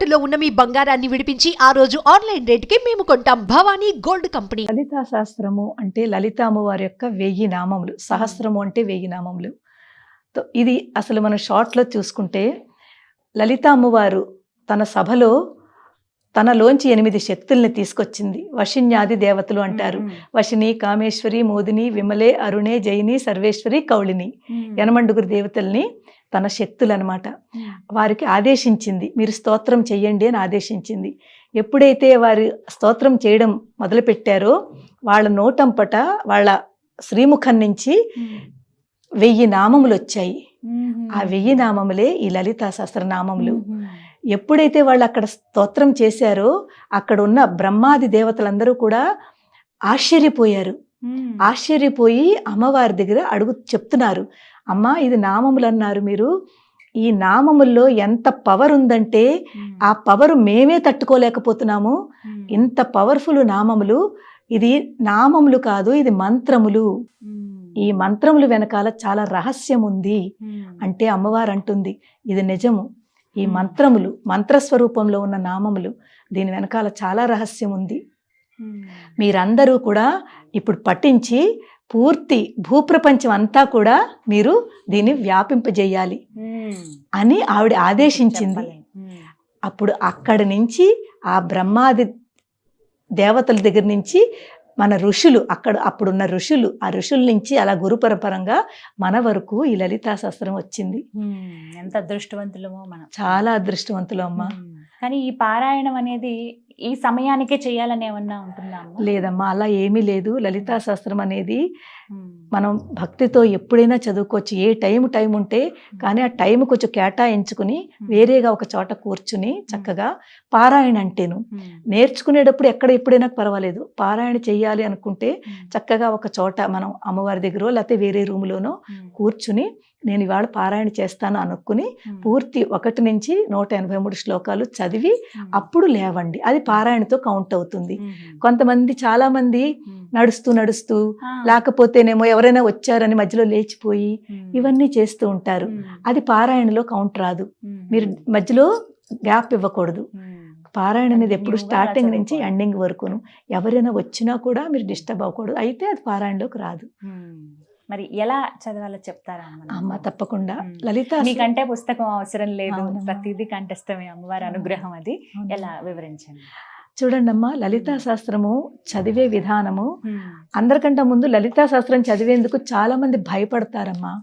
తాకట్టులో ఉన్న మీ బంగారాన్ని విడిపించి ఆ రోజు ఆన్లైన్ రేటుకి మేము కొంటాం. Bhavani gold company. లలితా శాస్త్రము అంటే లలిత అమ్మవారి యొక్క 1000 నామములు. సహస్రము అంటే 1000 నామములు. ఇది అసలు మనం షార్ట్లో చూసుకుంటే లలిత అమ్మవారు తన సభలో తనలోంచి 8 శక్తుల్ని తీసుకొచ్చింది. వశిన్యాది దేవతలు అంటారు. వశిని, కామేశ్వరి, మోదిని, విమలే, అరుణే, జయిని, సర్వేశ్వరి, కౌళిని, 8 దేవతల్ని తన శక్తులు అనమాట. వారికి ఆదేశించింది, మీరు స్తోత్రం చెయ్యండి అని ఆదేశించింది. ఎప్పుడైతే వారి స్తోత్రం చేయడం మొదలుపెట్టారో వాళ్ళ నోటంపట వాళ్ళ శ్రీముఖం నుంచి 1000 నామములు వచ్చాయి. ఆ 1000 నామములే ఈ లలితా సహస్రనామములు. ఎప్పుడైతే వాళ్ళు అక్కడ స్తోత్రం చేశారో అక్కడ ఉన్న బ్రహ్మాది దేవతలందరూ కూడా ఆశ్చర్యపోయారు. ఆశ్చర్యపోయి అమ్మవారి దగ్గర చెప్తున్నారు, అమ్మా ఇది నామములు అన్నారు మీరు, ఈ నామముల్లో ఎంత పవర్ ఉందంటే ఆ పవర్ మేమే తట్టుకోలేకపోతున్నాము. ఇంత పవర్ఫుల్ నామములు, ఇది నామములు కాదు, ఇది మంత్రములు. ఈ మంత్రములు వెనకాల చాలా రహస్యం ఉంది అంటే అమ్మవారు అంటుంది ఇది నిజము. ఈ మంత్రములు మంత్రస్వరూపంలో ఉన్న నామములు, దీని వెనకాల చాలా రహస్యం ఉంది. మీరందరూ కూడా ఇప్పుడు పఠించి పూర్తి భూప్రపంచం అంతా కూడా మీరు దీన్ని వ్యాపింపజేయాలి అని ఆవిడ ఆదేశించింది. అప్పుడు అక్కడి నుంచి ఆ బ్రహ్మాది దేవతల దగ్గర నుంచి మన ఋషులు, అప్పుడున్న ఋషులు, ఆ ఋషుల నుంచి అలా గురు పరంపరంగా మన వరకు ఈ లలితా శాస్త్రం వచ్చింది. ఎంత అదృష్టవంతులమో మనం, చాలా అదృష్టవంతులు అమ్మా. కానీ ఈ పారాయణం అనేది ఈ సమయానికే చేయాలని ఏమన్నా ఉంటుందా? లేదమ్మా, అలా ఏమీ లేదు. లలితా శాస్త్రం అనేది మనం భక్తితో ఎప్పుడైనా చదువుకోవచ్చు, ఏ టైం ఉంటే. కానీ ఆ టైం కొంచెం కేటాయించుకుని వేరేగా ఒక చోట కూర్చుని చక్కగా పారాయణ అంటేను నేర్చుకునేటప్పుడు ఎప్పుడైనా పర్వాలేదు. పారాయణ చెయ్యాలి అనుకుంటే చక్కగా ఒక చోట మనం అమ్మవారి దగ్గర లేకపోతే వేరే రూమ్లోనో కూర్చుని నేను ఇవాళ పారాయణ చేస్తాను అనుకుని పూర్తి 1 నుంచి 183 శ్లోకాలు చదివి అప్పుడు లేవండి. అది పారాయణతో కౌంట్ అవుతుంది. కొంతమంది చాలా మంది నడుస్తూ లేకపోతేనేమో ఎవరైనా వచ్చారని మధ్యలో లేచిపోయి ఇవన్నీ చేస్తూ ఉంటారు. అది పారాయణలో కౌంట్ రాదు. మీరు మధ్యలో గ్యాప్ ఇవ్వకూడదు. పారాయణ అనేది ఎప్పుడు స్టార్టింగ్ నుంచి ఎండింగ్ వరకును. ఎవరైనా వచ్చినా కూడా మీరు డిస్టర్బ్ అవ్వకూడదు. అయితే అది పారాయణలోకి రాదు. మరి ఎలా చదవాలో చెప్తారా అమ్మ? తప్పకుండా. లలిత మీకంటే పుస్తకం అవసరం లేదు, ప్రతిదీ కంఠస్థమే అమ్మవారి అనుగ్రహం. అది ఎలా వివరించండి. చూడండి అమ్మా, లలితా శాస్త్రము చదివే విధానము అందరికంటే ముందు లలితా శాస్త్రం చదివేందుకు చాలా మంది భయపడతారమ్మా.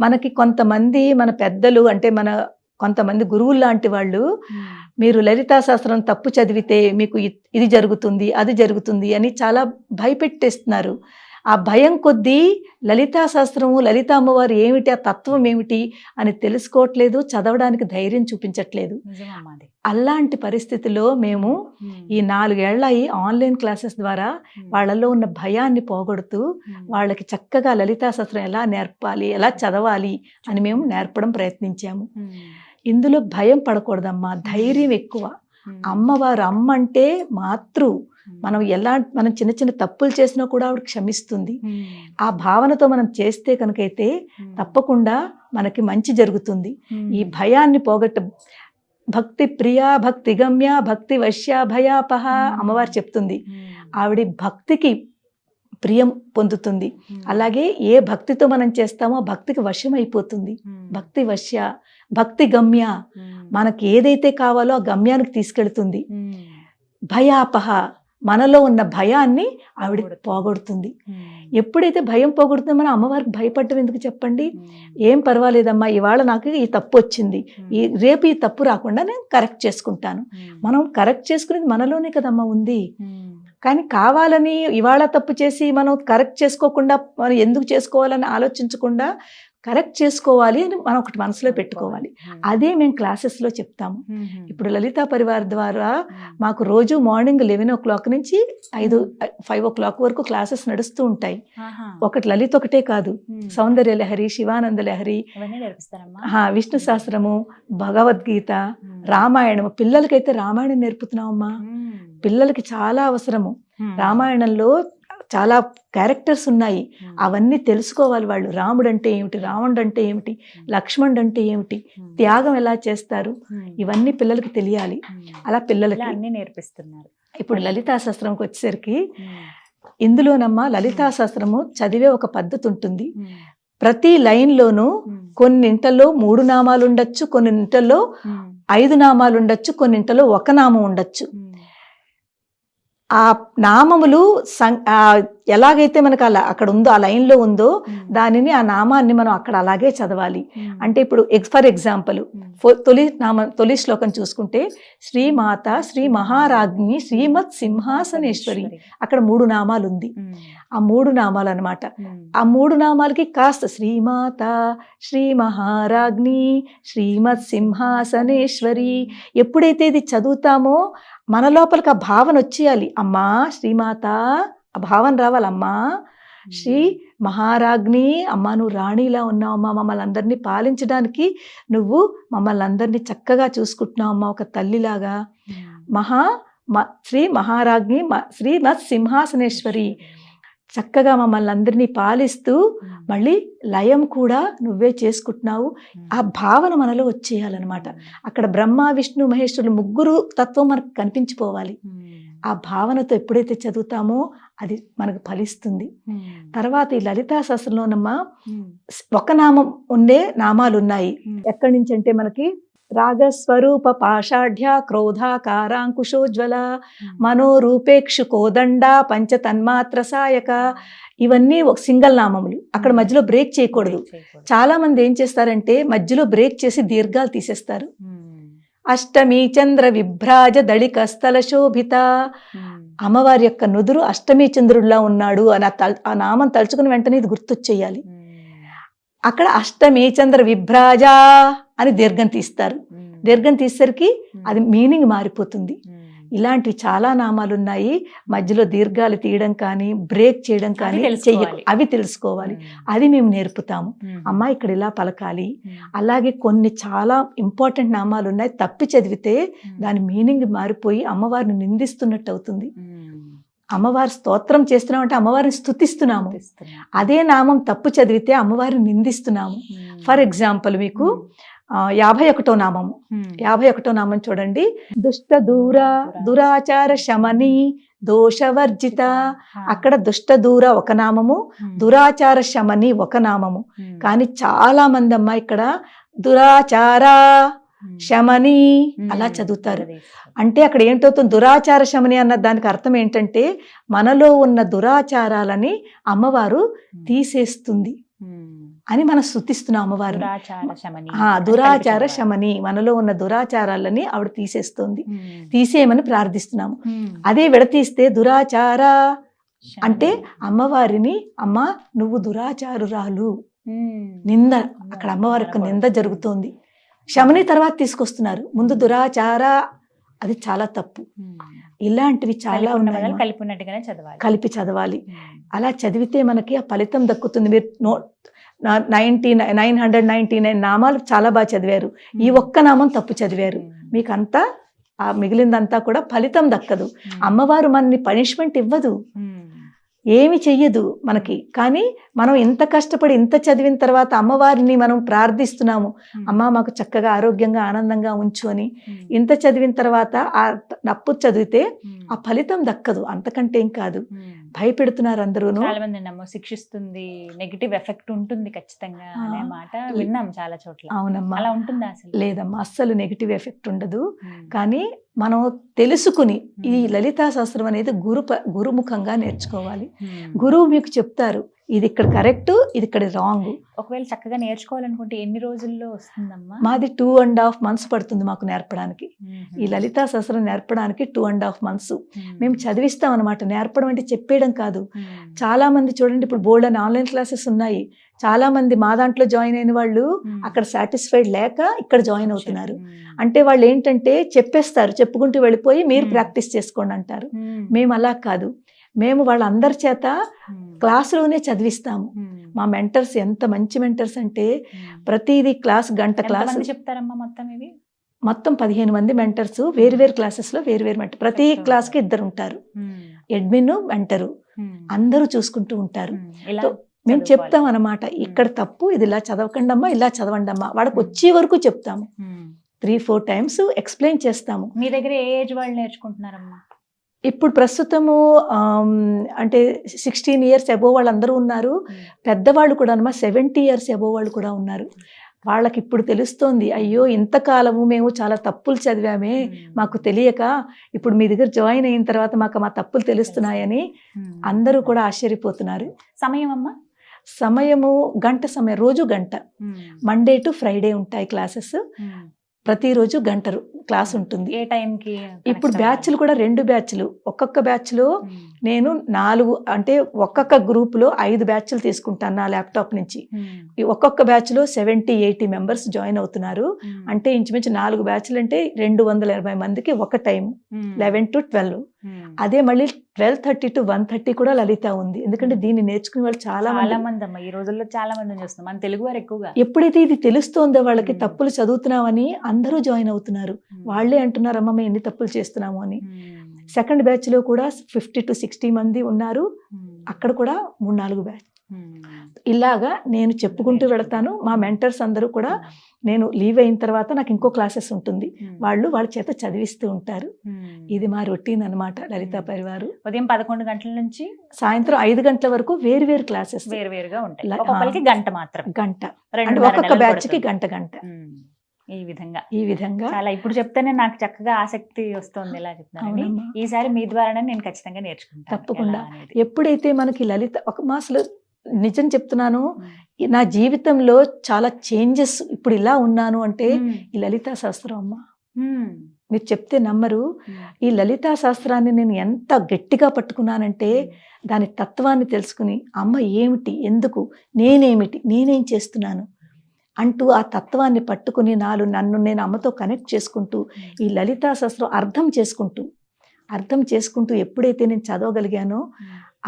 మనకి కొంతమంది మన పెద్దలు అంటే కొంతమంది గురువులు లాంటి వాళ్ళు, మీరు లలితా శాస్త్రం తప్పు చదివితే మీకు ఇది జరుగుతుంది అది జరుగుతుంది అని చాలా భయపెట్టేస్తున్నారు. ఆ భయం కొద్దీ లలితా శాస్త్రము, లలిత అమ్మవారు ఏమిటి, ఆ తత్వం ఏమిటి అని తెలుసుకోవట్లేదు, చదవడానికి ధైర్యం చూపించట్లేదు. అలాంటి పరిస్థితిలో మేము ఈ 4 ఏళ్ల ఈ ఆన్లైన్ క్లాసెస్ ద్వారా వాళ్ళల్లో ఉన్న భయాన్ని పోగొడుతూ వాళ్ళకి చక్కగా లలితా శాస్త్రం ఎలా నేర్పాలి, ఎలా చదవాలి అని మేము నేర్పడం ప్రయత్నించాము. ఇందులో భయం పడకూడదమ్మా, ధైర్యం ఎక్కువ. అమ్మవారు అమ్మ అంటే మాతృ. మనం చిన్న తప్పులు చేసినా కూడా ఆవిడ క్షమిస్తుంది. ఆ భావనతో మనం చేస్తే కనుకైతే తప్పకుండా మనకి మంచి జరుగుతుంది. ఈ భయాన్ని భక్తి ప్రియా, భక్తి గమ్య, భక్తి వశ్య, భయాపహ అమ్మవారు చెప్తుంది. ఆవిడ భక్తికి ప్రియం పొందుతుంది. అలాగే ఏ భక్తితో మనం చేస్తామో భక్తికి వశం అయిపోతుంది. భక్తి వశ్య, భక్తి గమ్య, మనకి ఏదైతే కావాలో ఆ గమ్యానికి తీసుకెళ్తుంది. భయాపహ, మనలో ఉన్న భయాన్ని ఆవిడ పోగొడుతుంది. ఎప్పుడైతే భయం పోగొడుతుందో మనం అమ్మవారికి భయపడటం ఎందుకు చెప్పండి? ఏం పర్వాలేదమ్మా, ఇవాళ నాకు ఈ తప్పు వచ్చింది, రేపు ఈ తప్పు రాకుండా నేను కరెక్ట్ చేసుకుంటాను. మనం కరెక్ట్ చేసుకునేది మనలోనే కదమ్మా ఉంది. కానీ కావాలని ఇవాళ తప్పు చేసి మనం కరెక్ట్ చేసుకోకుండా, మనం ఎందుకు చేసుకోవాలని ఆలోచించకుండా కరెక్ట్ చేసుకోవాలి అని మనం ఒకటి మనసులో పెట్టుకోవాలి. అదే మేము క్లాసెస్లో చెప్తాము. ఇప్పుడు లలితా పరివార్ ద్వారా మాకు రోజు మార్నింగ్ 11 o'clock నుంచి 5 o'clock వరకు క్లాసెస్ నడుస్తూ ఉంటాయి. ఒకటి లలిత ఒకటే కాదు, సౌందర్య లహరి, శివానంద లహరి, విష్ణు సహస్రము, భగవద్గీత, రామాయణము. పిల్లలకైతే రామాయణం నేర్పుతున్నామమ్మా. పిల్లలకి చాలా అవసరము. రామాయణంలో చాలా క్యారెక్టర్స్ ఉన్నాయి. అవన్నీ తెలుసుకోవాలి వాళ్ళు. రాముడు అంటే ఏమిటి, రావణుడు అంటే ఏమిటి, లక్ష్మణుడు అంటే ఏమిటి, త్యాగం ఎలా చేస్తారు, ఇవన్నీ పిల్లలకి తెలియాలి. అలా పిల్లలకి అన్ని నేర్పిస్తున్నారు. ఇప్పుడు లలితా శాస్త్రంకి వచ్చేసరికి ఇందులోనమ్మా లలితా శాస్త్రము చదివే ఒక పద్ధతి ఉంటుంది. ప్రతి లైన్లోనూ కొన్నింటలో 3 నామాలు ఉండొచ్చు, కొన్నింటలో 5 నామాలు ఉండొచ్చు, కొన్నింటలో 1 నామం ఉండొచ్చు. ఆ నామములు ఎలాగైతే మనకు అలా అక్కడ ఉందో, ఆ లైన్లో ఉందో దానిని, ఆ నామాన్ని మనం అక్కడ అలాగే చదవాలి. అంటే ఇప్పుడు ఫర్ ఎగ్జాంపుల్ తొలి శ్లోకం చూసుకుంటే శ్రీమాత శ్రీ మహారాజ్ఞి శ్రీమత్ సింహాసనేశ్వరి, అక్కడ 3 నామాలు ఉంది. ఆ 3 నామాలు అనమాట. ఆ 3 నామాలకి కాస్త శ్రీమాత శ్రీ మహారాజ్ఞి శ్రీమత్ సింహాసనేశ్వరి, ఎప్పుడైతే ఇది చదువుతామో మన లోపలికి ఆ భావన వచ్చేయాలి. అమ్మా శ్రీమాత, ఆ భావన రావాలమ్మా. శ్రీ మహారాజ్ఞి, అమ్మ నువ్వు రాణిలా ఉన్నావమ్మా, మమ్మల్ని అందరినీ పాలించడానికి నువ్వు మమ్మల్ని అందరినీ చక్కగా చూసుకుంటున్నావు అమ్మా, ఒక తల్లిలాగా. శ్రీ మహారాజ్ఞి శ్రీమత్ సింహాసనేశ్వరి, చక్కగా మమ్మల్ని అందరినీ పాలిస్తూ మళ్ళీ లయం కూడా నువ్వే చేసుకుంటున్నావు. ఆ భావన మనలో వచ్చేయాలన్నమాట. అక్కడ బ్రహ్మ విష్ణు మహేశ్వరులు 3 తత్వం మనకు కనిపించిపోవాలి. ఆ భావనతో ఎప్పుడైతే చదువుతామో అది మనకు ఫలిస్తుంది. తర్వాత ఈ లలితా శాస్త్రంలోనమ్మా 1 నామం ఉండే నామాలు ఉన్నాయి. ఎక్కడి నుంచి అంటే మనకి రాగస్వరూప పాషాఢ్య క్రోధాకారాంకుశోజ్వల మనోరూపేక్షు కోదండ పంచతన్మాత్ర సాయక, ఇవన్నీ ఒక సింగల్ నామములు. అక్కడ మధ్యలో బ్రేక్ చేయకూడదు. చాలా మంది ఏం చేస్తారంటే మధ్యలో బ్రేక్ చేసి దీర్ఘాలు తీసేస్తారు. అష్టమి చంద్ర విభ్రాజ దళిక స్థల శోభిత, అమ్మవారి యొక్క నుదురు అష్టమి చంద్రుడిలా ఉన్నాడు అని ఆ నామం తలుచుకుని వెంటనే ఇది గుర్తొచ్చేయాలి. అక్కడ అష్టమి చంద్ర విభ్రాజ అని దీర్ఘం తీస్తారు. దీర్ఘం తీసేసరికి అది మీనింగ్ మారిపోతుంది. ఇలాంటివి చాలా నామాలు ఉన్నాయి. మధ్యలో దీర్ఘాలు తీయడం కానీ బ్రేక్ చేయడం కానీ అవి తెలుసుకోవాలి. అది మేము నేర్పుతాము. అమ్మా ఇక్కడ ఇలా పలకాలి. అలాగే కొన్ని చాలా ఇంపార్టెంట్ నామాలు ఉన్నాయి, తప్పి చదివితే దాని మీనింగ్ మారిపోయి అమ్మవారిని నిందిస్తున్నట్టు అవుతుంది. అమ్మవారి స్తోత్రం చేస్తున్నాం అంటే అమ్మవారిని స్తుతిస్తున్నాము. అదే నామం తప్పు చదివితే అమ్మవారిని నిందిస్తున్నాము. ఫర్ ఎగ్జాంపుల్ మీకు 51వ నామము. 51వ నామం చూడండి. దుష్ట దూర దురాచార శమని దోషవర్జిత, అక్కడ దుష్ట దూర 1 నామము, దురాచార శమని 1 నామము. కానీ చాలా మంది అమ్మా ఇక్కడ దురాచార శమని అలా చదువుతారు. అంటే అక్కడ ఏంటవుతుంది, దురాచార శమని అన్న దానికి అర్థం ఏంటంటే మనలో ఉన్న దురాచారాలని అమ్మవారు తీసేస్తుంది అని మనం స్తుతిస్తున్నాం అమ్మవారు. దురాచార శమని, మనలో ఉన్న దురాచారాలని ఆవిడ తీసేస్తుంది, తీసేయమని ప్రార్థిస్తున్నాము. అదే విడతీస్తే దురాచార అంటే అమ్మవారిని, అమ్మ నువ్వు దురాచారురాలు, నింద, అక్కడ అమ్మవారికి నింద జరుగుతోంది. శమని తర్వాత తీసుకొస్తున్నారు, ముందు దురాచార, అది చాలా తప్పు. ఇలాంటివి చాలా ఉన్నాయి, కలిపి చదవాలి. అలా చదివితే మనకి ఆ ఫలితం దక్కుతుంది. మీరు 999 నామాలు చాలా బాగా చదివారు, ఈ 1 నామం తప్పు చదివారు, మీకు అంతా మిగిలిందంతా కూడా ఫలితం దక్కదు. అమ్మవారు మనని పనిష్మెంట్ ఇవ్వదు, ఏమి చెయ్యదు మనకి. కానీ మనం ఇంత కష్టపడి ఇంత చదివిన తర్వాత అమ్మవారిని మనం ప్రార్థిస్తున్నాము, అమ్మ మాకు చక్కగా ఆరోగ్యంగా ఆనందంగా ఉంచు అని. ఇంత చదివిన తర్వాత ఆ తప్పు చదివితే ఆ ఫలితం దక్కదు, అంతకంటే ఏం కాదు. భయపెడుతున్నారు అందరూ. చాలా మంది శిక్షిస్తుంది, నెగిటివ్ ఎఫెక్ట్ ఉంటుంది ఖచ్చితంగా అనే మాట విన్నాం చాలా చోట్ల. అవునమ్మా, అలా ఉంటుందా? అసలు లేదమ్మా, అస్సలు నెగిటివ్ ఎఫెక్ట్ ఉండదు. కానీ మనం తెలుసుకుని ఈ లలితా శాస్త్రం అనేది గురుముఖంగా నేర్చుకోవాలి. గురువు మీకు చెప్తారు ఇది ఇక్కడ కరెక్ట్, ఇది ఇక్కడ రాంగ్. ఒకవేళ చక్కగా నేర్చుకోవాలనుకుంటే ఎన్ని రోజుల్లో వస్తుందమ్మా? మాది 2.5 months పడుతుంది మాకు నేర్పడానికి. ఈ లలితా శాస్త్రం నేర్పడానికి 2.5 months మేము చదివిస్తాం అనమాట. నేర్పడం అంటే చెప్పేయడం కాదు. చాలా మంది చూడండి, ఇప్పుడు బోల్డ్ అని ఆన్లైన్ క్లాసెస్ ఉన్నాయి. చాలా మంది మా దాంట్లో జాయిన్ అయిన వాళ్ళు అక్కడ సాటిస్ఫైడ్ లేక ఇక్కడ జాయిన్ అవుతున్నారు. అంటే వాళ్ళు ఏంటంటే చెప్పేస్తారు, చెప్పుకుంటూ వెళ్ళిపోయి మీరు ప్రాక్టీస్ చేసుకోండి అంటారు. మేము అలా కాదు, మేము వాళ్ళందరి చేత క్లాసులోనే చదివిస్తాము. మా మెంటర్స్ ఎంత మంచి మెంటర్స్ అంటే ప్రతిదీ గంట క్లాస్ చెప్తారమ్మా. మొత్తం 15 మంది మెంటర్స్, వేరు క్లాసెస్ లో వేరు మెంటర్. ప్రతి క్లాస్ కి 2 ఉంటారు, అడ్మిన్ మెంటరు. అందరూ చూసుకుంటూ ఉంటారు. ఇలా మేము చదువుకోవాలి. చెప్తాం అన్నమాట, ఇక్కడ తప్పు, ఇది ఇలా చదవకండి అమ్మా, ఇలా చదవండి అమ్మా, వాడికి వచ్చే వరకు చెప్తాము. 3-4 టైమ్స్ ఎక్స్ప్లెయిన్ చేస్తాము. మీ దగ్గర ఏ ఏజ్ వాళ్ళు నేర్చుకుంటున్నారమ్మా? ఇప్పుడు ప్రస్తుతము అంటే 16 ఇయర్స్ అబోవ్ వాళ్ళందరూ ఉన్నారు. పెద్దవాళ్ళు కూడా అన్నమా 70 ఇయర్స్ అబోవ్ వాళ్ళు కూడా ఉన్నారు. వాళ్ళకి ఇప్పుడు తెలుస్తోంది, అయ్యో ఇంతకాలము మేము చాలా తప్పులు చదివామే, మాకు తెలియక ఇప్పుడు మీ దగ్గర జాయిన్ అయిన తర్వాత మాకు మా తప్పులు తెలుస్తున్నాయని అందరూ కూడా ఆశ్చర్యపోతున్నారు. సమయం అమ్మా? సమయము గంట సమయం, రోజు గంట. మండే టు ఫ్రైడే ఉంటాయి క్లాసెస్. ప్రతిరోజు గంట క్లాస్ ఉంటుంది. ఏ టైంకి? ఇప్పుడు బ్యాచ్లు కూడా 2 బ్యాచ్లు. ఒక్కొక్క బ్యాచ్లో నేను 4 అంటే ఒక్కొక్క గ్రూప్లో 5 బ్యాచ్లు తీసుకుంటాను నా ల్యాప్టాప్ నుంచి. ఈ ఒక్కొక్క బ్యాచ్లో 70-80 మెంబర్స్ జాయిన్ అవుతున్నారు. అంటే ఇంచుమించు 4 బ్యాచ్లు అంటే 280 మందికి ఒక టైం, 11 to 12. అదే మళ్ళీ 12:30 to 1:30 కూడా లలిత ఉంది. ఎందుకంటే దీన్ని నేర్చుకునే వాళ్ళు చాలా మంది అమ్మా. ఈ రోజుల్లో చాలా మంది చూస్తున్నాం, మన తెలుగు వారు ఎక్కువగా. ఎప్పుడైతే ఇది తెలుస్తోందో వాళ్ళకి తప్పులు చదువుతున్నామని అందరూ జాయిన్ అవుతున్నారు. వాళ్ళే అంటున్నారు, అమ్మ మేము ఎన్ని తప్పులు చేస్తున్నాము అని. సెకండ్ బ్యాచ్ లో కూడా 50 to 60 మంది ఉన్నారు. అక్కడ కూడా 3-4 బ్యాచ్. ఇలాగా నేను చెప్పుకుంటూ వెళతాను. మా మెంటర్స్ అందరూ కూడా నేను లీవ్ అయిన తర్వాత నాకు ఇంకో క్లాసెస్ ఉంటుంది, వాళ్ళు వాళ్ళ చేత చదివిస్తూ ఉంటారు. ఇది మా రొటీన్ అన్నమాట లలితా పరివారు. ఉదయం 11 గంటల నుంచి సాయంత్రం 5 గంటల వరకు వేరు క్లాసెస్ వేరుగా ఉంటాయి. ఒక్కొక్కరికి గంట మాత్రం, గంట. అంటే ఒక్కొక్క బ్యాచ్ కి గంట. ఈ విధంగా చాలా ఇప్పుడు చెప్తేనే నాకు చక్కగా ఆసక్తి వస్తుంది. ఎలా చెప్తున్నారని ఈసారి మీ ద్వారానే నేను ఖచ్చితంగా నేర్చుకుంటాను. తప్పకుండా. ఎప్పుడైతే మనకి లలిత అసలు నిజం చెప్తున్నాను, నా జీవితంలో చాలా చేంజెస్, ఇప్పుడు ఇలా ఉన్నాను అంటే ఈ లలితా శాస్త్రం అమ్మ. మీరు చెప్తే నమ్మరు. ఈ లలితా శాస్త్రాన్ని నేను ఎంత గట్టిగా పట్టుకున్నానంటే దాని తత్వాన్ని తెలుసుకుని, అమ్మ ఏమిటి, ఎందుకు, నేనేమిటి, నేనేం చేస్తున్నాను అంటూ ఆ తత్వాన్ని పట్టుకుని నన్ను నేను అమ్మతో కనెక్ట్ చేసుకుంటూ ఈ లలితా శాస్త్రం అర్థం చేసుకుంటూ ఎప్పుడైతే నేను చదవగలిగానో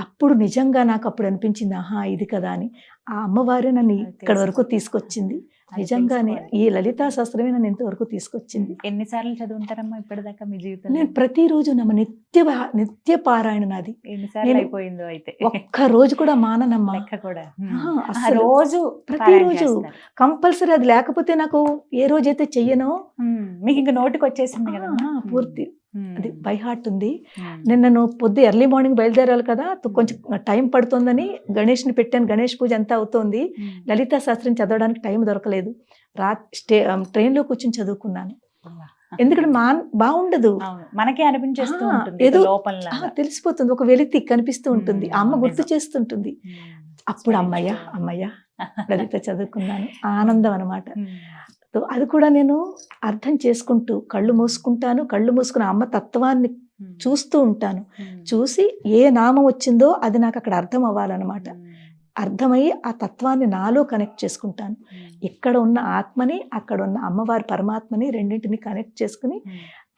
అప్పుడు నిజంగా నాకు అప్పుడు అనిపించింది, ఆహా ఇది కదా అని. ఆ అమ్మవారే నన్ను ఇక్కడ వరకు తీసుకొచ్చింది. నిజంగానే ఈ లలితా శాస్త్రమే నన్ను ఇంతవరకు తీసుకొచ్చింది. ఎన్నిసార్లు చదువుంటారమ్మా ఇప్పటిదాకా మీ జీవితంలో? నేను ప్రతిరోజు నిత్య పారాయణ నాది. ఎన్నిసార్లు అయిపోయిందో అయితే? ఒక్క రోజు కూడా మాననమ్మా. రోజు ప్రతిరోజు కంపల్సరీ. అది లేకపోతే నాకు ఏ రోజైతే చెయ్యనో మీకు ఇంకా నోటికి వచ్చేసింది కదా పూర్తి. అది బై హార్ట్ ఉంది. నిన్న పొద్దు ఎర్లీ మార్నింగ్ బయలుదేరాలి కదా, కొంచెం టైం పడుతుందని గణేష్ని పెట్టాను. గణేష్ పూజ అంతా అవుతోంది. లలితా శాస్త్రం చదవడానికి టైం దొరకలేదు. ట్రైన్లో కూర్చొని చదువుకున్నాను. ఎందుకంటే బాగుండదు, మనకే అనిపించేస్తూ ఏదో తెలిసిపోతుంది, ఒక వెలితి కనిపిస్తూ ఉంటుంది, అమ్మ గుర్తు చేస్తుంటుంది. అప్పుడు అమ్మయ్య లలిత చదువుకున్నాను, ఆనందం అన్నమాట. అది కూడా నేను అర్థం చేసుకుంటూ కళ్ళు మూసుకుని అమ్మ తత్వాన్ని చూస్తూ ఉంటాను. చూసి ఏ నామం వచ్చిందో అది నాకు అక్కడ అర్థం అవ్వాలన్నమాట. అర్థమయ్యి ఆ తత్వాన్ని నాలో కనెక్ట్ చేసుకుంటాను. ఇక్కడ ఉన్న ఆత్మని, అక్కడ ఉన్న అమ్మవారి పరమాత్మని రెండింటిని కనెక్ట్ చేసుకుని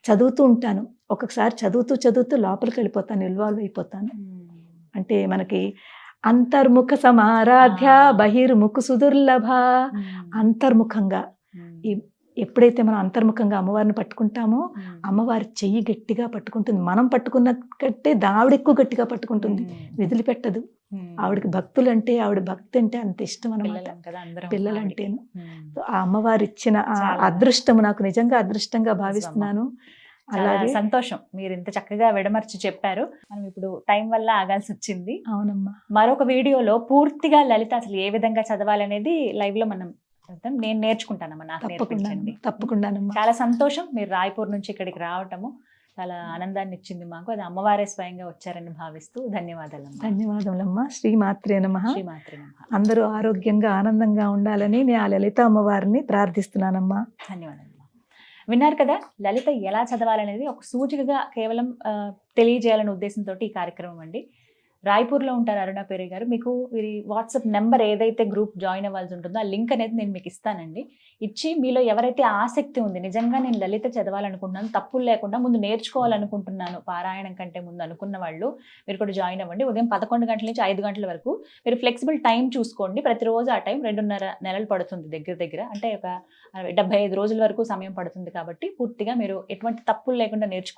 చదువుతూ ఉంటాను. ఒక్కొక్కసారి చదువుతూ లోపలికి వెళ్ళిపోతాను, ఇన్వాల్వ్ అయిపోతాను. అంటే మనకి అంతర్ముఖ సమారాధ్య బహిర్ముఖ సుదుర్లభ. అంతర్ముఖంగా ఎప్పుడైతే మనం అంతర్ముఖంగా అమ్మవారిని పట్టుకుంటామో అమ్మవారి చెయ్యి గట్టిగా పట్టుకుంటుంది. మనం పట్టుకున్న కంటే ఆవిడ ఎక్కువ గట్టిగా పట్టుకుంటుంది, వదిలిపెట్టదు. ఆవిడకి భక్తులు అంటే, ఆవిడ భక్తి అంటే అంత ఇష్టం అన్నమాట, పిల్లలంటేను. ఆ అమ్మవారు ఇచ్చిన అదృష్టము నాకు నిజంగా అదృష్టంగా భావిస్తున్నాను. అలాగే సంతోషం మీరు ఇంత చక్కగా విడమర్చి చెప్పారు. మనం ఇప్పుడు టైం వల్ల ఆగాల్సి వచ్చింది. అవునమ్మా. మరొక వీడియోలో పూర్తిగా లలిత అసలు ఏ విధంగా చదవాలనేది లైవ్ లో మనం నేను నేర్చుకుంటానమ్మా, నాకు నేర్పించండి. తప్పకుండా. చాలా సంతోషం మీరు రాయ్పూర్ నుంచి ఇక్కడికి రావటము చాలా ఆనందాన్ని ఇచ్చింది మాకు. అది అమ్మవారే స్వయంగా వచ్చారని భావిస్తూ ధన్యవాదాలమ్మా. శ్రీమాత్రే నమః. అందరూ ఆరోగ్యంగా ఆనందంగా ఉండాలని నేను ఆ లలిత అమ్మవారిని ప్రార్థిస్తున్నానమ్మా. ధన్యవాదాలు. విన్నారు కదా, లలిత ఎలా చదవాలనేది ఒక సూచికగా కేవలం తెలియజేయాలనే ఉద్దేశంతో ఈ కార్యక్రమం అండి. రాయ్పూర్లో ఉంటారు అరుణ పేరే గారు. మీకు వీరి వాట్సాప్ నెంబర్ ఏదైతే గ్రూప్ జాయిన్ అవ్వాల్సి ఉంటుందో ఆ లింక్ అనేది నేను మీకు ఇస్తానండి. ఇచ్చి మీలో ఎవరైతే ఆసక్తి ఉంది, నిజంగా నేను లలిత చదవాలనుకుంటున్నాను, తప్పులు లేకుండా ముందు నేర్చుకోవాలనుకుంటున్నాను పారాయణం కంటే ముందు అనుకున్న వాళ్ళు మీరు కూడా జాయిన్ అవ్వండి. ఉదయం 11 గంటల నుంచి 5 గంటల వరకు మీరు ఫ్లెక్సిబుల్ టైం చూసుకోండి. ప్రతిరోజు ఆ టైం 2.5 నెలలు పడుతుంది దగ్గర. అంటే ఒక 75 రోజుల వరకు సమయం పడుతుంది. కాబట్టి పూర్తిగా మీరు ఎటువంటి తప్పులు లేకుండా నేర్చుకోండి.